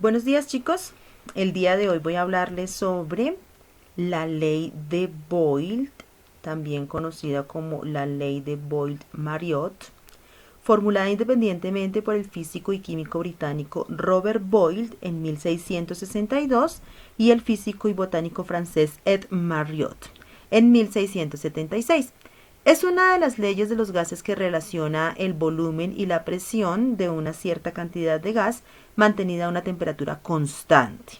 Buenos días, chicos. El día de hoy voy a hablarles sobre la ley de Boyle, también conocida como la ley de Boyle-Marriott, formulada independientemente por el físico y químico británico Robert Boyle en 1662 y el físico y botánico francés Ed Marriott en 1676. Es una de las leyes de los gases que relaciona el volumen y la presión de una cierta cantidad de gas mantenida a una temperatura constante.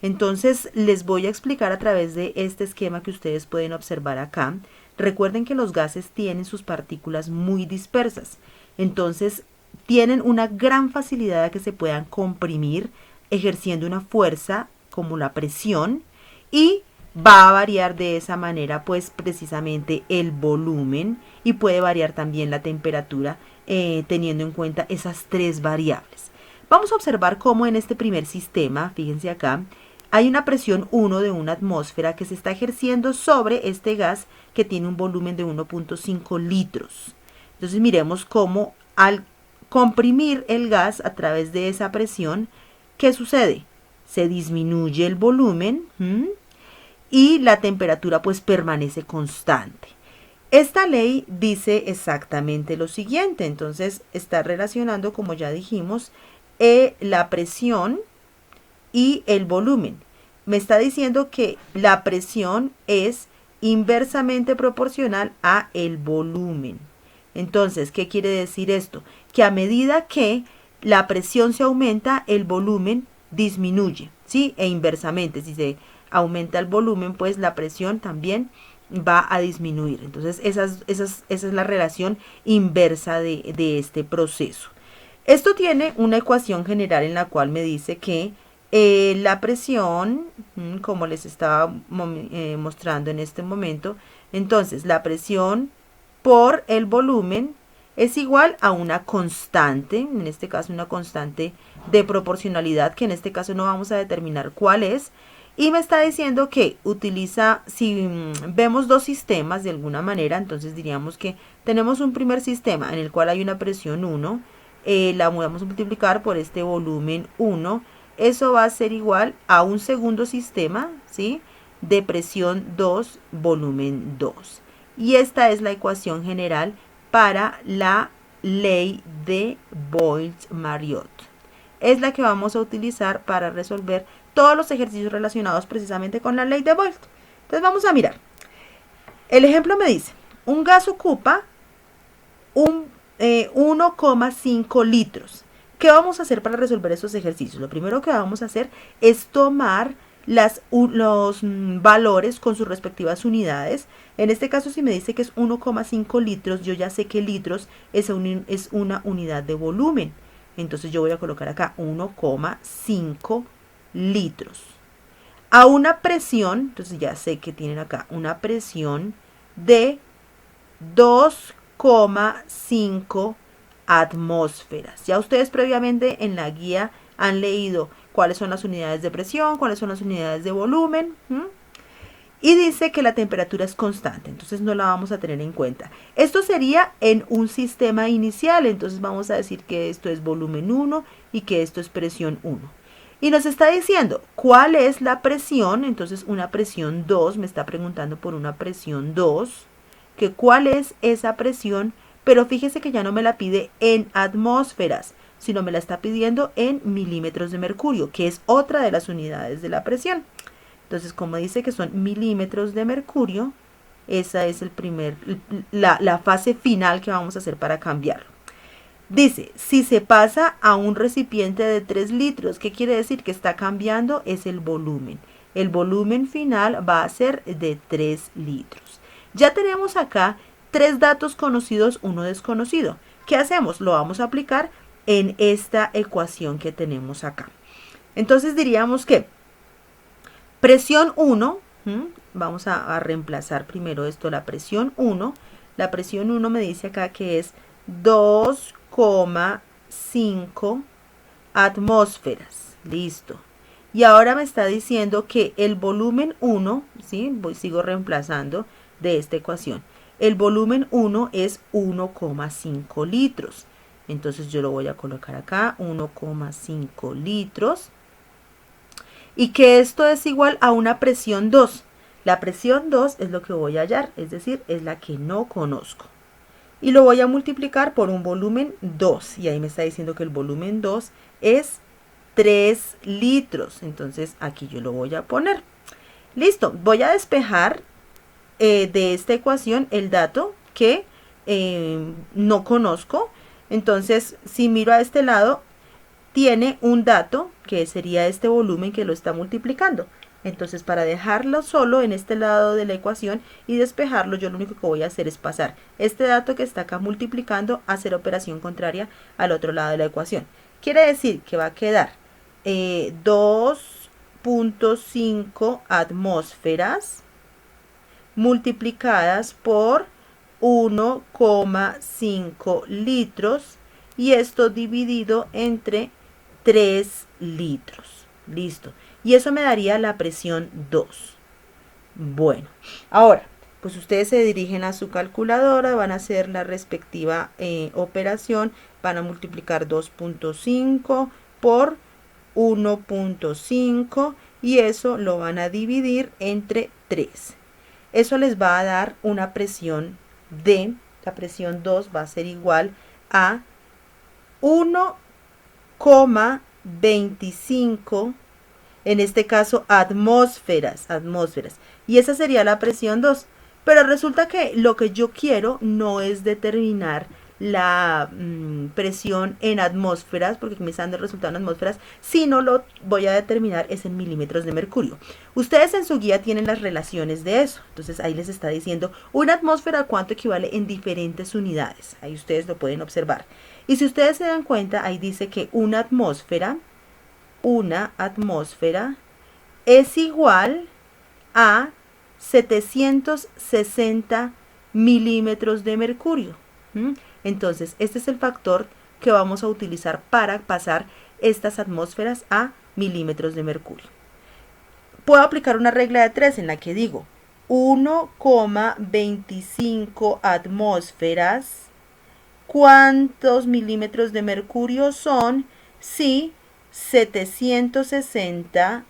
Entonces les voy a explicar a través de este esquema que ustedes pueden observar acá. Recuerden que los gases tienen sus partículas muy dispersas, entonces tienen una gran facilidad a que se puedan comprimir ejerciendo una fuerza como la presión, y va a variar de esa manera pues precisamente el volumen, y puede variar también la temperatura teniendo en cuenta esas tres variables. Vamos a observar cómo en este primer sistema, fíjense acá, hay una presión 1 de una atmósfera que se está ejerciendo sobre este gas que tiene un volumen de 1.5 litros. Entonces miremos cómo al comprimir el gas a través de esa presión, ¿qué sucede? Se disminuye el volumen y la temperatura pues permanece constante. Esta ley dice exactamente lo siguiente, entonces está relacionando, como ya dijimos, la presión y el volumen. Me está diciendo que la presión es inversamente proporcional a el volumen. Entonces, ¿qué quiere decir esto? Que a medida que la presión se aumenta, el volumen disminuye, ¿sí? E inversamente, si se aumenta el volumen, pues la presión también va a disminuir. Entonces, esa es la relación inversa de este proceso. Esto tiene una ecuación general en la cual me dice que la presión, como les estaba mostrando en este momento, entonces la presión por el volumen es igual a una constante, en este caso una constante de proporcionalidad, que en este caso no vamos a determinar cuál es, y me está diciendo que utiliza, si vemos dos sistemas de alguna manera, entonces diríamos que tenemos un primer sistema en el cual hay una presión 1, la vamos a multiplicar por este volumen 1, eso va a ser igual a un segundo sistema, ¿sí? De presión 2, volumen 2. Y esta es la ecuación general para la ley de Boyle-Marriott. Es la que vamos a utilizar para resolver todos los ejercicios relacionados precisamente con la ley de Boyle. Entonces vamos a mirar. El ejemplo me dice, un gas ocupa 1,5 litros. ¿Qué vamos a hacer para resolver estos ejercicios? Lo primero que vamos a hacer es tomar los valores con sus respectivas unidades. En este caso, si me dice que es 1,5 litros, yo ya sé que litros es una unidad de volumen. Entonces yo voy a colocar acá 1,5 litros. A una presión, entonces ya sé que tienen acá una presión de 2,5 atmósferas. Ya ustedes previamente en la guía han leído cuáles son las unidades de presión, cuáles son las unidades de volumen. Y dice que la temperatura es constante, entonces no la vamos a tener en cuenta. Esto sería en un sistema inicial, entonces vamos a decir que esto es volumen 1 y que esto es presión 1. Y nos está diciendo cuál es la presión, entonces una presión 2, me está preguntando por una presión 2, que cuál es esa presión, pero fíjese que ya no me la pide en atmósferas, sino me la está pidiendo en milímetros de mercurio, que es otra de las unidades de la presión. Entonces, como dice que son milímetros de mercurio, esa es la fase final que vamos a hacer para cambiarlo. Dice, si se pasa a un recipiente de 3 litros, ¿qué quiere decir? Que está cambiando es el volumen. El volumen final va a ser de 3 litros. Ya tenemos acá 3 datos conocidos, uno desconocido. ¿Qué hacemos? Lo vamos a aplicar en esta ecuación que tenemos acá. Entonces diríamos que presión 1, vamos a reemplazar primero esto, la presión 1. La presión 1 me dice acá que es 2,5 atmósferas. Listo. Y ahora me está diciendo que el volumen 1, ¿sí? Sigo reemplazando de esta ecuación. El volumen 1 es 1,5 litros. Entonces yo lo voy a colocar acá, 1,5 litros. Y que esto es igual a una presión 2. La presión 2 es lo que voy a hallar, es decir, es la que no conozco. Y lo voy a multiplicar por un volumen 2. Y ahí me está diciendo que el volumen 2 es 3 litros. Entonces aquí yo lo voy a poner. Listo, voy a despejar de esta ecuación el dato que no conozco. Entonces, si miro a este lado, tiene un dato que sería este volumen que lo está multiplicando. Entonces, para dejarlo solo en este lado de la ecuación y despejarlo, yo lo único que voy a hacer es pasar este dato que está acá multiplicando a hacer operación contraria al otro lado de la ecuación. Quiere decir que va a quedar 2,5 atmósferas multiplicadas por 1,5 litros y esto dividido entre 3 litros. Listo. Y eso me daría la presión 2. Bueno, ahora, pues ustedes se dirigen a su calculadora, van a hacer la respectiva operación, van a multiplicar 2,5 por 1,5 y eso lo van a dividir entre 3. Eso les va a dar una presión D, la presión 2 va a ser igual a 1,25, en este caso atmósferas. Y esa sería la presión 2. Pero resulta que lo que yo quiero no es determinar la presión en atmósferas, porque me están dando el resultado en atmósferas, sino lo voy a determinar es en milímetros de mercurio. Ustedes en su guía tienen las relaciones de eso, entonces ahí les está diciendo una atmósfera a cuánto equivale en diferentes unidades, ahí ustedes lo pueden observar. Y si ustedes se dan cuenta, ahí dice que una atmósfera es igual a 760 milímetros de mercurio. Entonces, este es el factor que vamos a utilizar para pasar estas atmósferas a milímetros de mercurio. Puedo aplicar una regla de 3 en la que digo 1,25 atmósferas. ¿Cuántos milímetros de mercurio son? Sí, 760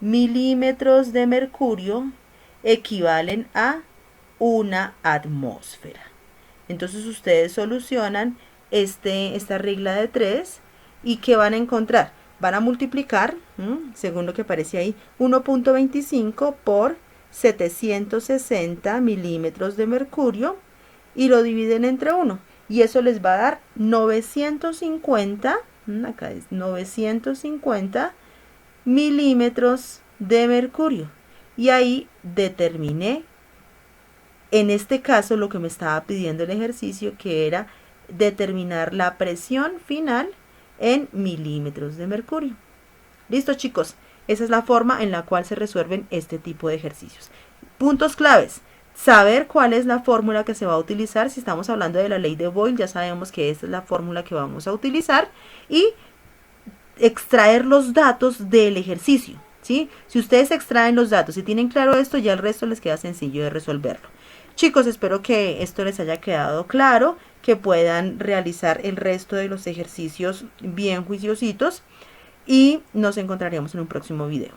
milímetros de mercurio equivalen a una atmósfera. Entonces ustedes solucionan esta regla de 3 y ¿qué van a encontrar? Van a multiplicar, según lo que aparece ahí, 1,25 por 760 milímetros de mercurio y lo dividen entre 1. Y eso les va a dar 950, acá es 950 milímetros de mercurio. Y ahí determiné, en este caso, lo que me estaba pidiendo el ejercicio, que era determinar la presión final en milímetros de mercurio. Listo, chicos, esa es la forma en la cual se resuelven este tipo de ejercicios. Puntos claves: saber cuál es la fórmula que se va a utilizar. Si estamos hablando de la ley de Boyle, ya sabemos que esta es la fórmula que vamos a utilizar, y extraer los datos del ejercicio, ¿sí? Si ustedes extraen los datos y tienen claro esto, ya el resto les queda sencillo de resolverlo. Chicos, espero que esto les haya quedado claro, que puedan realizar el resto de los ejercicios bien juiciositos y nos encontraremos en un próximo video.